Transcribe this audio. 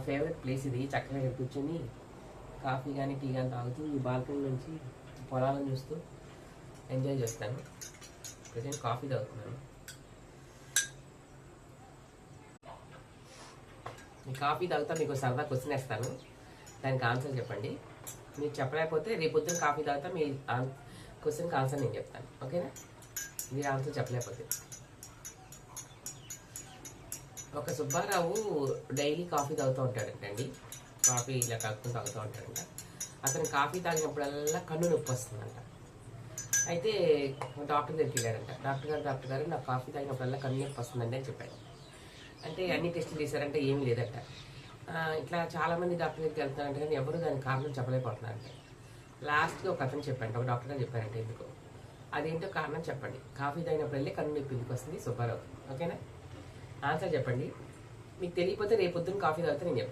Favourite place ఇది. చక్కగా ఇక్కడ కూర్చొని కాఫీ కానీ టీ కానీ తాగుతూ ఈ బాల్కనీ నుంచి పొలాలను చూస్తూ ఎంజాయ్ చేస్తాను. ప్రజెంట్ కాఫీ తాగుతున్నాను. ఈ కాఫీ తాగుతా మీకు సరదా క్వశ్చన్ వేస్తాను, దానికి ఆన్సర్ చెప్పండి. మీరు చెప్పలేకపోతే రేపు పొద్దున్న కాఫీ తాగుతా మీ క్వశ్చన్కి ఆన్సర్ నేను చెప్తాను. ఓకేనా? మీరు ఆన్సర్ చెప్పలేకపోతే. ఒక సుబ్బారావు డైలీ కాఫీ తాగుతూ ఉంటాడంటండి. కాఫీ ఇలా కలుపుకొని తాగుతూ ఉంటాడంట. అతను కాఫీ తాగినప్పుడల్లా కన్ను నొప్పి వస్తుందంట. అయితే డాక్టర్ దగ్గరికి వెళ్ళాడంట. డాక్టర్ గారు నాకు కాఫీ తాగినప్పుడల్లా కన్ను నొప్పి వస్తుందండి అని చెప్పాడు. అంటే అన్ని టెస్టులు చేశారంటే ఏమీ లేదట. ఇట్లా చాలామంది డాక్టర్ దగ్గరికి వెళ్తారంటే కానీ ఎవరు దానికి కారణం చెప్పలేకపోతున్నారంట. లాస్ట్కి ఒక అతను చెప్పండి, ఒక డాక్టర్ గారు చెప్పారంటే ఎందుకు, అదేంటో కారణం చెప్పండి. కాఫీ తాగినప్పుడల్లే కన్ను నొప్పి ఎందుకు వస్తుంది సుబ్బారావు? ఓకేనా? ఆన్సర్ చెప్పండి. మీకు తెలియకపోతే రేపు పొద్దున్న కాఫీ తాగితే నేను చెప్తాను.